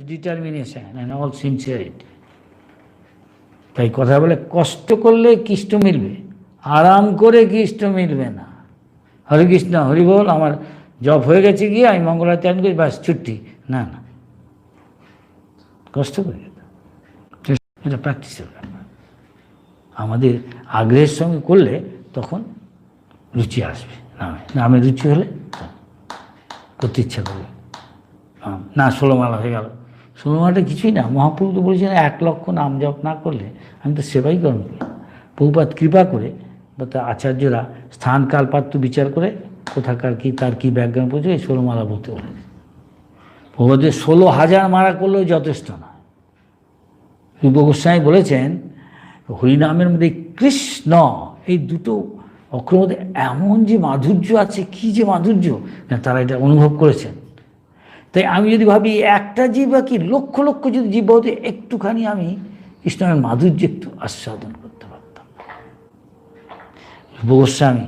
Determination and all sincerity. তাই কথা বলে কষ্ট করলে কৃষ্ণ মিলবে, আরাম করে কৃষ্ণ মিলবে না। হরে কৃষ্ণ হরি বল, আমার জব হয়ে গেছে গিয়ে আমি মঙ্গলাচরণ করি, ব্যাস ছুটি, না না, কষ্ট করে এটা প্র্যাকটিসের ব্যাপার। আমাদের আগ্রহের সঙ্গে করলে তখন রুচি আসবে। নামে রুচি হলে করতে ইচ্ছা করবে না। 16 মালা হয়ে গেল, 16 মালাটা কিছুই না। মহাপ্রভু তো বলেছেন 1 লক্ষ নাম জপ না করলে আমি তো সেবাই করব। প্রভুপাদ কৃপা করে বা তার আচার্যরা স্থান কাল পাত্র বিচার করে কোথাকার কি তার কি ব্যাকগ্রাউন্ড পড়ছে এই 16 মালা বলতে বলে। প্রভুপাদের 16,000 মালা করলেও যথেষ্ট না। রূপ গোস্বামী বলেছেন হরিনামের মধ্যে কৃষ্ণ এই দুটো অক্ষরের মধ্যে এমন যে মাধুর্য আছে, কি যে মাধুর্য, না তারা এটা অনুভব করেছেন। তাই আমি যদি ভাবি একটা জীব বা কি লক্ষ লক্ষ যদি জীব হতে, একটুখানি আমি কৃষ্ণের মাধুর্য একটু আস্বাদন করতে পারতাম। রূপ গোস্বামী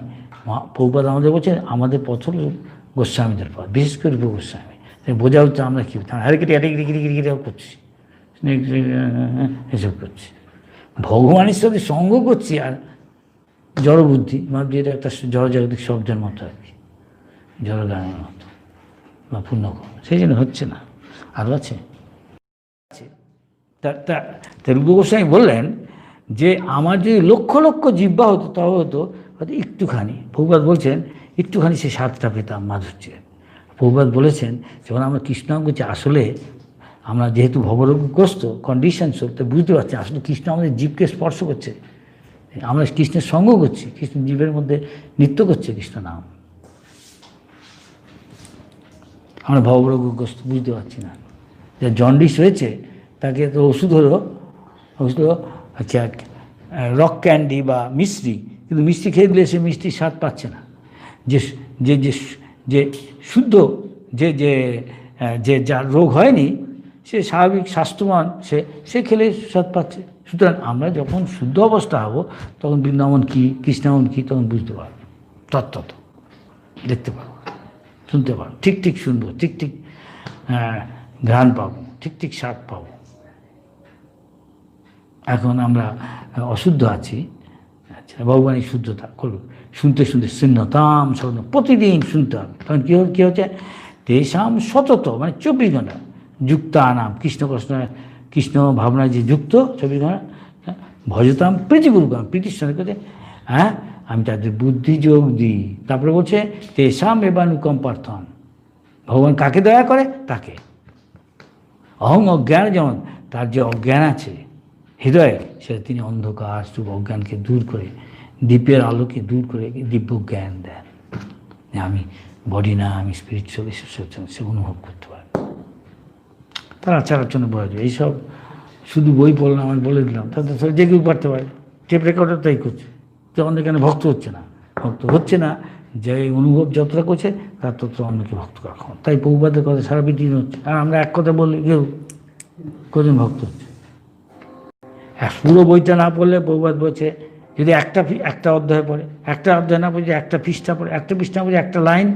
প্রভুপাদ আমাদের বলছেন আমাদের পথ হল গোস্বামীদের পথ, বিশেষ করে রূপ গোস্বামী। বোঝা হচ্ছে আমরা কি করছি, এসব করছি, ভগবানের সাথে সঙ্গ করছি আর জড়বুদ্ধি ভাবছি এটা একটা জড়জাগতিক শব্দের মতো আর কি, জড়গানের মতো বা পূর্ণকর্ম, সেই জন্য হচ্ছে না। আরও আছে রূপ গোস্বামী বললেন যে আমার যদি লক্ষ লক্ষ জিহ্বা হতো তবে হতো হয়তো একটুখানি, প্রভুপাদ বলছেন একটুখানি সে স্বাদটা পেতাম মাধুর্যের। প্রভুপাদ বলেছেন যখন আমরা কৃষ্ণ করছি, আসলে আমরা যেহেতু ভবরোগগ্রস্ত কন্ডিশন তো বুঝতে পারছি আসলে কৃষ্ণ আমাদের জীবকে স্পর্শ করছে, আমরা কৃষ্ণের সঙ্গ করছি, কৃষ্ণ জীবের মধ্যে নৃত্য করছে কৃষ্ণ নাম। আমরা ভবরোগগ্রস্ত বুঝতে পারছি না। যে জন্ডিস হয়েছে তাকে তো ওষুধ হলো আচ্ছা রক ক্যান্ডি বা মিষ্টি, কিন্তু মিষ্টি খেয়ে দিলে সে মিষ্টির স্বাদ পাচ্ছে না। যে যে যে শুদ্ধ যে যে যে যার রোগ হয়নি সে স্বাভাবিক স্বাস্থ্যবান, সে খেলে স্বাদ পাচ্ছে। সুতরাং আমরা যখন শুদ্ধ অবস্থা হব তখন বৃন্দাবন কী কৃষ্ণাবন কী তখন বুঝতে পারব, তত্ত্বত দেখতে পারবো, শুনতে পারবো, ঠিক ঠিক শুনবো, ঠিক ঠিক ঘ্রাণ পাবো, ঠিক ঠিক স্বাদ পাবো। এখন আমরা অশুদ্ধ আছি, আচ্ছা ভগবানের শুদ্ধতা করব, শুনতে শুনতে শূন্যতাম শব্দ প্রতিদিন শুনতে হবে। তখন কী হচ্ছে তেষাম সতত মানে 24 ঘন্টা যুক্ত আনাম কৃষ্ণ ভাবনায় যে যুক্ত 24 ঘন্টা ভজতাম প্রীতিগুরুকাম প্রীতির সঙ্গে করতে, হ্যাঁ আমি তাদের বুদ্ধি যোগ দিই। তারপরে বলছে তেষাম এবানুকম প্রার্থন, ভগবান কাকে দয়া করে তাকে। অহং অজ্ঞান, যেমন তার যে অজ্ঞান আছে হৃদয়ে সেটা তিনি অন্ধকার শুভ অজ্ঞানকে দূর করে দীপের আলোকে দূর করে দিব্য জ্ঞান দেন। আমি বডি না, আমি স্পিরিচুয়াল, সে অনুভব করতে পারে। তার আচার আচরণে বোঝা যায়। এইসব শুধু বই পড়লাম আমি বলে দিলাম, তাদের যে কেউ পারতে পারে। টেপ রেকর্ডার তাই করছে, যখন এখানে ভক্ত হচ্ছে না, যে অনুভব যতটা করছে তার তত অন্যকে ভক্ত রাখুন। তাই প্রভুপাদের কথা সারা পৃথিবী হচ্ছে। আর আমরা এক কথা বললে কেউ কজন ভক্ত হচ্ছে। পুরো বইটা না পড়লে প্রভুপাদ বলছে যদি একটা অধ্যায় পড়ে, একটা অধ্যায় না পড়ে একটা পৃষ্ঠা পড়ে, একটা পৃষ্ঠা পড়ে একটা লাইন,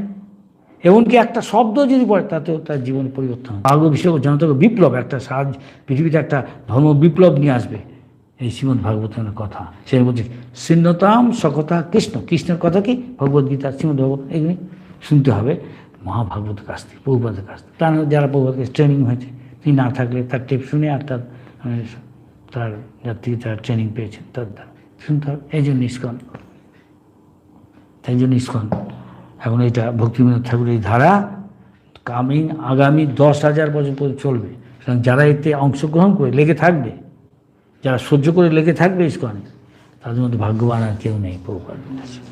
এমনকি একটা শব্দ যদি পড়ে তাতেও তার জীবন পরিবর্তন হবে। ভাগবত বিষয় জনতাকে বিপ্লব, একটা পৃথিবীতে একটা ধর্ম বিপ্লব নিয়ে আসবে এই শ্রীমদ্ ভাগবতের কথা। সে বলছে শূন্যতাম সকথা কৃষ্ণের কথা কি ভগবদ্গীতা শ্রীমদ্ ভাগবত এগুলি শুনতে হবে মহাভাগবতের কাছ থেকে, প্রভুপাদের কাছ থেকে। তার যারা প্রভুপাদের ট্রেনিং হয়েছে, তিনি না থাকলে তার টেপ শুনে আর তার যার থেকে যারা ট্রেনিং পেয়েছেন তার দ্বারা শুনতে হবে। এই জন্য ইস্কন এখন এটা ভক্তিবিনোদ ঠাকুরের এই ধারা আগামী 10,000 বছর পর্যন্ত চলবে। সুতরাং যারা এতে অংশগ্রহণ করে লেগে থাকবে, যারা সহ্য করে লেগে থাকবে ইস্কনে, তাদের মধ্যে ভাগ্যবান আর কেউ নেই প্রভুপাদ।